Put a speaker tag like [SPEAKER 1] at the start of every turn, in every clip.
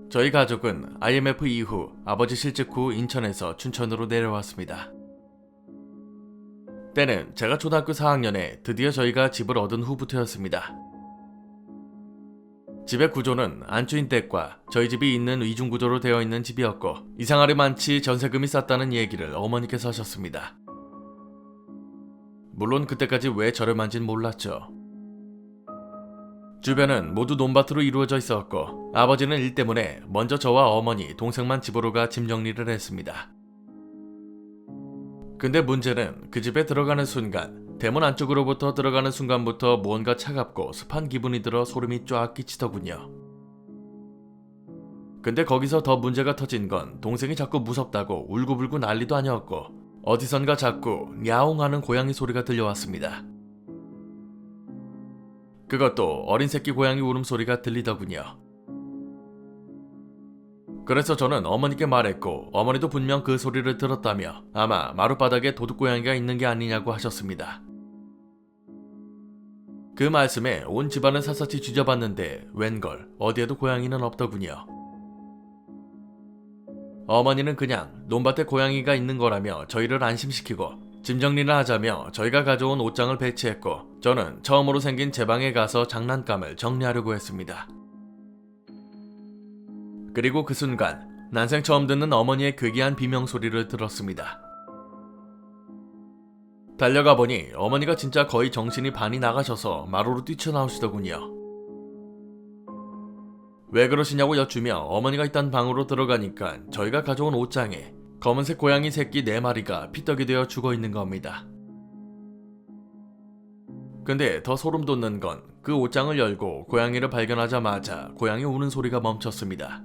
[SPEAKER 1] 저희 가족은 IMF 이후 아버지 실직 후 인천에서 춘천으로 내려왔습니다. 때는 제가 초등학교 4학년에 드디어 저희가 집을 얻은 후부터였습니다. 집의 구조는 안주인댁과 저희 집이 있는 이중구조로 되어 있는 집이었고 이상하리 많지 전세금이 쌌다는 얘기를 어머니께서 하셨습니다. 물론 그때까지 왜 저렴한진 몰랐죠. 주변은 모두 논밭으로 이루어져 있었고 아버지는 일 때문에 먼저 저와 어머니, 동생만 집으로 가 짐 정리를 했습니다. 근데 문제는 그 집에 들어가는 순간, 대문 안쪽으로부터 들어가는 순간부터 무언가 차갑고 습한 기분이 들어 소름이 쫙 끼치더군요. 근데 거기서 더 문제가 터진 건 동생이 자꾸 무섭다고 울고불고 난리도 아니었고 어디선가 자꾸 야옹하는 고양이 소리가 들려왔습니다. 그것도 어린 새끼 고양이 울음소리가 들리더군요. 그래서 저는 어머니께 말했고 어머니도 분명 그 소리를 들었다며 아마 마룻바닥에 도둑고양이가 있는 게 아니냐고 하셨습니다. 그 말씀에 온 집안을 샅샅이 뒤져봤는데 웬걸 어디에도 고양이는 없더군요. 어머니는 그냥 논밭에 고양이가 있는 거라며 저희를 안심시키고 짐 정리를 하자며 저희가 가져온 옷장을 배치했고 저는 처음으로 생긴 제 방에 가서 장난감을 정리하려고 했습니다. 그리고 그 순간 난생 처음 듣는 어머니의 괴기한 비명소리를 들었습니다. 달려가 보니 어머니가 진짜 거의 정신이 반이 나가셔서 마루로 뛰쳐나오시더군요. 왜 그러시냐고 여쭈며 어머니가 있던 방으로 들어가니까 저희가 가져온 옷장에 검은색 고양이 새끼 4마리가 피떡이 되어 죽어있는 겁니다. 근데 더 소름 돋는 건 그 옷장을 열고 고양이를 발견하자마자 고양이 우는 소리가 멈췄습니다.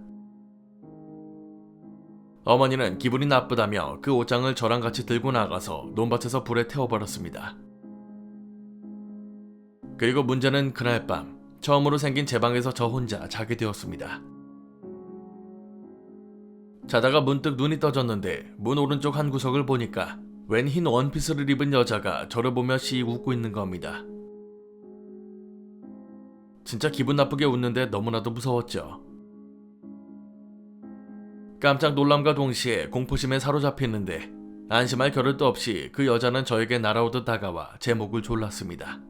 [SPEAKER 1] 어머니는 기분이 나쁘다며 그 옷장을 저랑 같이 들고 나가서 논밭에서 불에 태워버렸습니다. 그리고 문제는 그날 밤 처음으로 생긴 제 방에서 저 혼자 자게 되었습니다. 자다가 문득 눈이 떠졌는데 문 오른쪽 한 구석을 보니까 웬 흰 원피스를 입은 여자가 저를 보며 씩 웃고 있는 겁니다. 진짜 기분 나쁘게 웃는데 너무나도 무서웠죠. 깜짝 놀람과 동시에 공포심에 사로잡히는데 안심할 겨를도 없이 그 여자는 저에게 날아오듯 다가와 제 목을 졸랐습니다.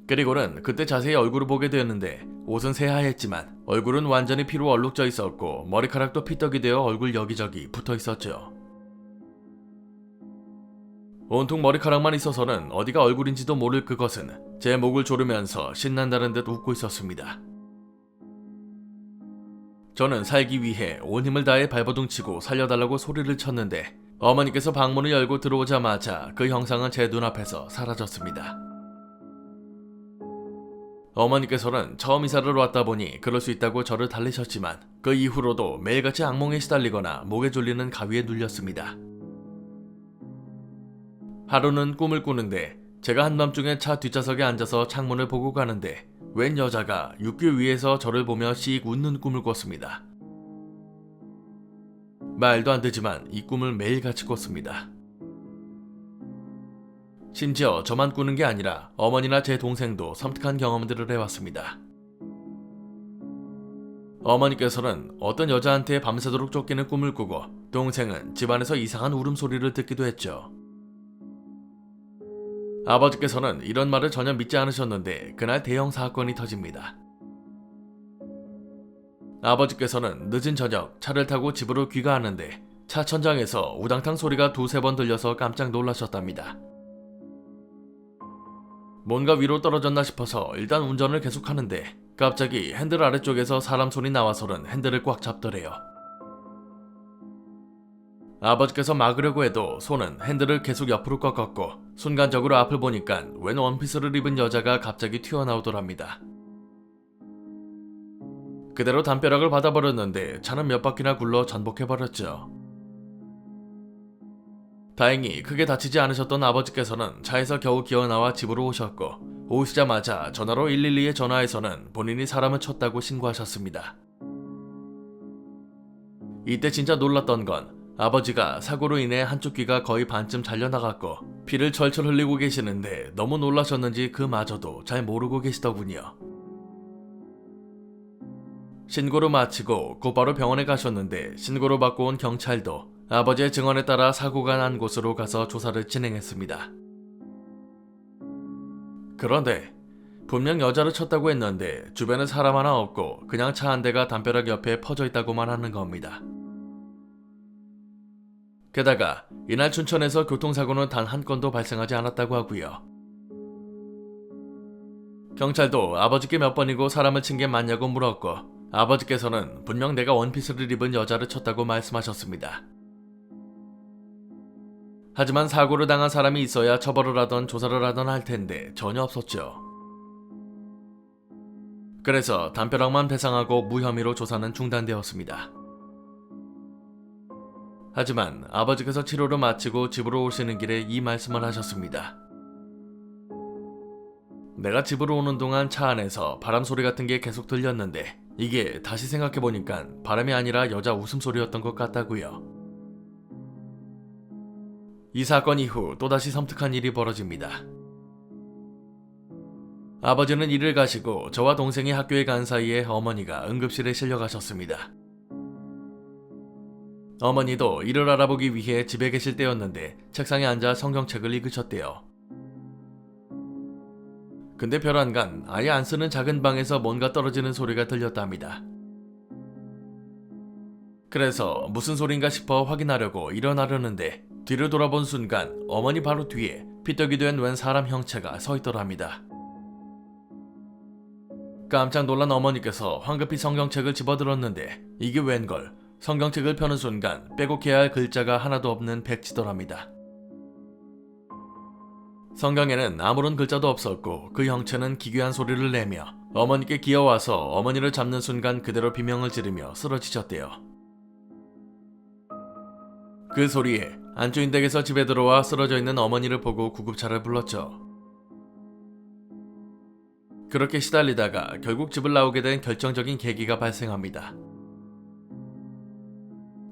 [SPEAKER 1] 그리고는 그때 자세히 얼굴을 보게 되었는데 옷은 새하였지만 얼굴은 완전히 피로 얼룩져 있었고 머리카락도 피떡이 되어 얼굴 여기저기 붙어 있었죠. 온통 머리카락만 있어서는 어디가 얼굴인지도 모를 그것은 제 목을 조르면서 신난다는 듯 웃고 있었습니다. 저는 살기 위해 온 힘을 다해 발버둥치고 살려달라고 소리를 쳤는데 어머니께서 방문을 열고 들어오자마자 그 형상은 제 눈앞에서 사라졌습니다. 어머니께서는 처음 이사를 왔다 보니 그럴 수 있다고 저를 달래셨지만 그 이후로도 매일같이 악몽에 시달리거나 목에 졸리는 가위에 눌렸습니다. 하루는 꿈을 꾸는데 제가 한밤중에 차 뒷좌석에 앉아서 창문을 보고 가는데 웬 여자가 육교 위에서 저를 보며 씩 웃는 꿈을 꿨습니다. 말도 안 되지만 이 꿈을 매일같이 꿨습니다. 심지어 저만 꾸는 게 아니라 어머니나 제 동생도 섬뜩한 경험들을 해왔습니다. 어머니께서는 어떤 여자한테 밤새도록 쫓기는 꿈을 꾸고 동생은 집안에서 이상한 울음소리를 듣기도 했죠. 아버지께서는 이런 말을 전혀 믿지 않으셨는데 그날 대형 사건이 터집니다. 아버지께서는 늦은 저녁 차를 타고 집으로 귀가하는데 차 천장에서 우당탕 소리가 2-3번 들려서 깜짝 놀라셨답니다. 뭔가 위로 떨어졌나 싶어서 일단 운전을 계속하는데 갑자기 핸들 아래쪽에서 사람 손이 나와서는 핸들을 꽉 잡더래요. 아버지께서 막으려고 해도 손은 핸들을 계속 옆으로 꺾었고 순간적으로 앞을 보니까 웬 원피스를 입은 여자가 갑자기 튀어나오더랍니다. 그대로 담벼락을 받아버렸는데 차는 몇 바퀴나 굴러 전복해버렸죠. 다행히 크게 다치지 않으셨던 아버지께서는 차에서 겨우 기어나와 집으로 오셨고 오시자마자 전화로 112에 전화해서는 본인이 사람을 쳤다고 신고하셨습니다. 이때 진짜 놀랐던 건 아버지가 사고로 인해 한쪽 귀가 거의 반쯤 잘려나갔고 피를 철철 흘리고 계시는데 너무 놀라셨는지 그마저도 잘 모르고 계시더군요. 신고를 마치고 곧바로 병원에 가셨는데 신고를 받고 온 경찰도 아버지의 증언에 따라 사고가 난 곳으로 가서 조사를 진행했습니다. 그런데 분명 여자를 쳤다고 했는데 주변에 사람 하나 없고 그냥 차 한 대가 담벼락 옆에 퍼져 있다고만 하는 겁니다. 게다가 이날 춘천에서 교통사고는 단 한 건도 발생하지 않았다고 하고요. 경찰도 아버지께 몇 번이고 사람을 친 게 맞냐고 물었고 아버지께서는 분명 내가 원피스를 입은 여자를 쳤다고 말씀하셨습니다. 하지만 사고를 당한 사람이 있어야 처벌을 하던 조사를 하던 할 텐데 전혀 없었죠. 그래서 담벼락만 배상하고 무혐의로 조사는 중단되었습니다. 하지만 아버지께서 치료를 마치고 집으로 오시는 길에 이 말씀을 하셨습니다. 내가 집으로 오는 동안 차 안에서 바람 소리 같은 게 계속 들렸는데 이게 다시 생각해보니까 바람이 아니라 여자 웃음소리였던 것 같다고요. 이 사건 이후 또다시 섬뜩한 일이 벌어집니다. 아버지는 일을 가시고 저와 동생이 학교에 간 사이에 어머니가 응급실에 실려가셨습니다. 어머니도 일을 알아보기 위해 집에 계실 때였는데 책상에 앉아 성경책을 읽으셨대요. 근데 별안간 아예 안 쓰는 작은 방에서 뭔가 떨어지는 소리가 들렸답니다. 그래서 무슨 소린가 싶어 확인하려고 일어나려는데 뒤를 돌아본 순간 어머니 바로 뒤에 피떡이 된 웬 사람 형체가 서 있더랍니다. 깜짝 놀란 어머니께서 황급히 성경책을 집어들었는데 이게 웬걸, 성경책을 펴는 순간 빼곡해야 할 글자가 하나도 없는 백지더랍니다. 성경에는 아무런 글자도 없었고 그 형체는 기괴한 소리를 내며 어머니께 기어와서 어머니를 잡는 순간 그대로 비명을 지르며 쓰러지셨대요. 그 소리에 안주인 댁에서 집에 들어와 쓰러져 있는 어머니를 보고 구급차를 불렀죠. 그렇게 시달리다가 결국 집을 나오게 된 결정적인 계기가 발생합니다.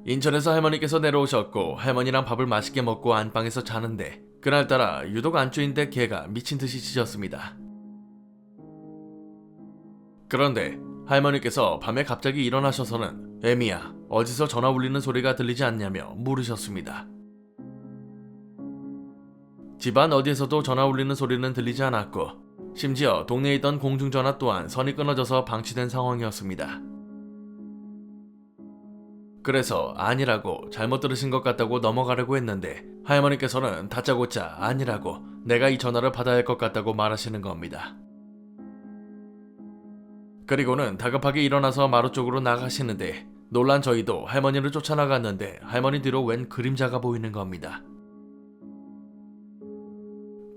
[SPEAKER 1] 인천에서 할머니께서 내려오셨고 할머니랑 밥을 맛있게 먹고 안방에서 자는데 그날따라 유독 안주인 댁 개가 미친듯이 짖었습니다. 그런데 할머니께서 밤에 갑자기 일어나셔서는 애미야, 어디서 전화 울리는 소리가 들리지 않냐며 물으셨습니다. 집안 어디에서도 전화 울리는 소리는 들리지 않았고 심지어 동네에 있던 공중전화 또한 선이 끊어져서 방치된 상황이었습니다. 그래서 아니라고 잘못 들으신 것 같다고 넘어가려고 했는데 할머니께서는 다짜고짜 아니라고 내가 이 전화를 받아야 할 것 같다고 말하시는 겁니다. 그리고는 다급하게 일어나서 마루 쪽으로 나가시는데 놀란 저희도 할머니를 쫓아나갔는데 할머니 뒤로 웬 그림자가 보이는 겁니다.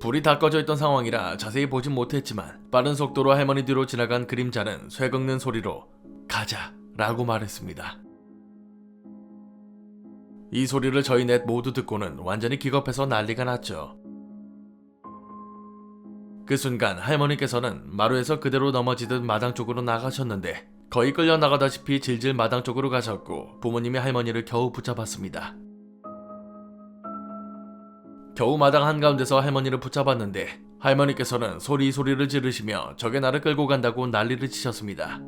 [SPEAKER 1] 불이 다 꺼져 있던 상황이라 자세히 보진 못했지만 빠른 속도로 할머니 뒤로 지나간 그림자는 쇠 긁는 소리로 가자 라고 말했습니다. 이 소리를 저희 넷 모두 듣고는 완전히 기겁해서 난리가 났죠. 그 순간 할머니께서는 마루에서 그대로 넘어지듯 마당 쪽으로 나가셨는데 거의 끌려나가다시피 질질 마당 쪽으로 가셨고 부모님이 할머니를 겨우 붙잡았습니다. 겨우 마당 한가운데서 할머니를 붙잡았는데 할머니께서는 소리를 지르시며 적의 나를 끌고 간다고 난리를 치셨습니다.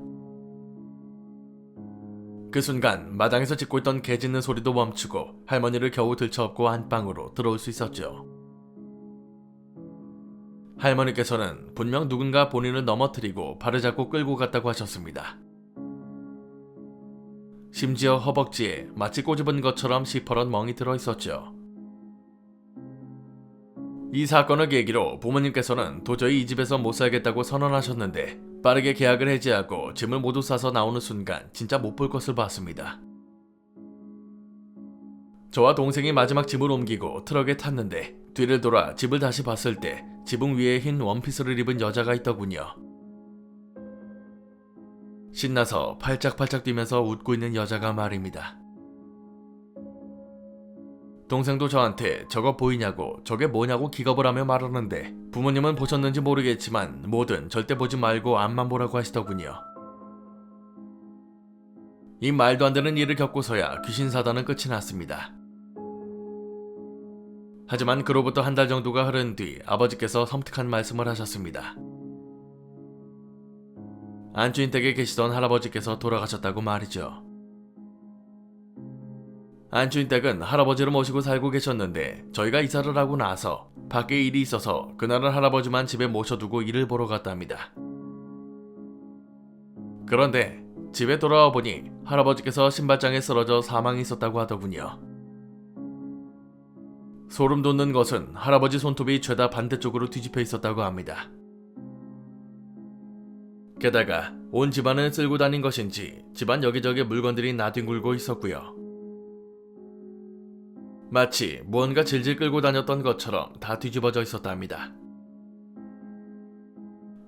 [SPEAKER 1] 그 순간 마당에서 짖고 있던 개 짖는 소리도 멈추고 할머니를 겨우 들쳐업고 안방으로 들어올 수 있었죠. 할머니께서는 분명 누군가 본인을 넘어뜨리고 발을 잡고 끌고 갔다고 하셨습니다. 심지어 허벅지에 마치 꼬집은 것처럼 시퍼런 멍이 들어있었죠. 이 사건을 계기로 부모님께서는 도저히 이 집에서 못 살겠다고 선언하셨는데 빠르게 계약을 해지하고 짐을 모두 싸서 나오는 순간 진짜 못 볼 것을 봤습니다. 저와 동생이 마지막 짐을 옮기고 트럭에 탔는데 뒤를 돌아 집을 다시 봤을 때 지붕 위에 흰 원피스를 입은 여자가 있더군요. 신나서 팔짝팔짝 뛰면서 웃고 있는 여자가 말입니다. 동생도 저한테 저거 보이냐고 저게 뭐냐고 기겁을 하며 말하는데 부모님은 보셨는지 모르겠지만 뭐든 절대 보지 말고 앞만 보라고 하시더군요. 이 말도 안 되는 일을 겪고서야 귀신 사단은 끝이 났습니다. 하지만 그로부터 한 달 정도가 흐른 뒤 아버지께서 섬뜩한 말씀을 하셨습니다. 안주인 댁에 계시던 할아버지께서 돌아가셨다고 말이죠. 안주인 댁은 할아버지를 모시고 살고 계셨는데 저희가 이사를 하고 나서 밖에 일이 있어서 그날은 할아버지만 집에 모셔두고 일을 보러 갔답니다. 그런데 집에 돌아와 보니 할아버지께서 신발장에 쓰러져 사망이 있었다고 하더군요. 소름 돋는 것은 할아버지 손톱이 죄다 반대쪽으로 뒤집혀 있었다고 합니다. 게다가 온 집안을 쓸고 다닌 것인지 집안 여기저기 물건들이 나뒹굴고 있었고요. 마치 무언가 질질 끌고 다녔던 것처럼 다 뒤집어져 있었답니다.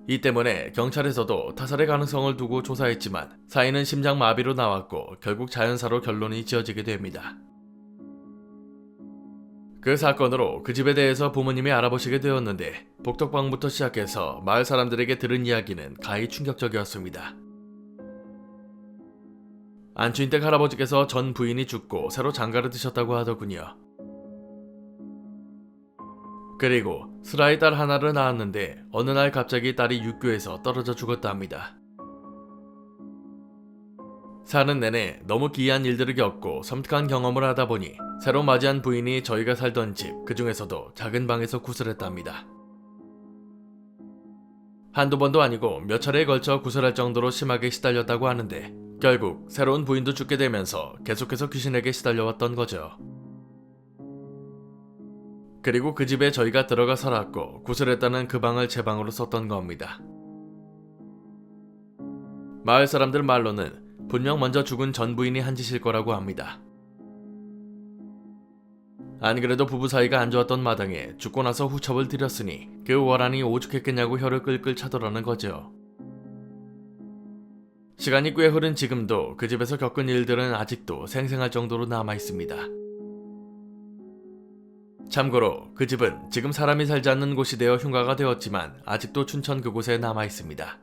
[SPEAKER 1] 이 때문에 경찰에서도 타살의 가능성을 두고 조사했지만 사인은 심장마비로 나왔고 결국 자연사로 결론이 지어지게 됩니다. 그 사건으로 그 집에 대해서 부모님이 알아보시게 되었는데 복덕방부터 시작해서 마을 사람들에게 들은 이야기는 가히 충격적이었습니다. 안주인 댁 할아버지께서 전 부인이 죽고 새로 장가를 드셨다고 하더군요. 그리고 슬아이 딸 하나를 낳았는데 어느 날 갑자기 딸이 육교에서 떨어져 죽었다 합니다. 사는 내내 너무 기이한 일들을 겪고 섬뜩한 경험을 하다 보니 새로 맞이한 부인이 저희가 살던 집 그 중에서도 작은 방에서 구슬했답니다. 한두 번도 아니고 몇 차례에 걸쳐 구슬할 정도로 심하게 시달렸다고 하는데 결국 새로운 부인도 죽게 되면서 계속해서 귀신에게 시달려왔던 거죠. 그리고 그 집에 저희가 들어가 살았고 구슬했다는 그 방을 제 방으로 썼던 겁니다. 마을 사람들 말로는 분명 먼저 죽은 전 부인이 한 짓일 거라고 합니다. 안 그래도 부부 사이가 안 좋았던 마당에 죽고 나서 후첩을 드렸으니 그 월한이 오죽했겠냐고 혀를 끌끌 차더라는 거죠. 시간이 꽤 흐른 지금도 그 집에서 겪은 일들은 아직도 생생할 정도로 남아 있습니다. 참고로 그 집은 지금 사람이 살지 않는 곳이 되어 흉가가 되었지만 아직도 춘천 그곳에 남아 있습니다.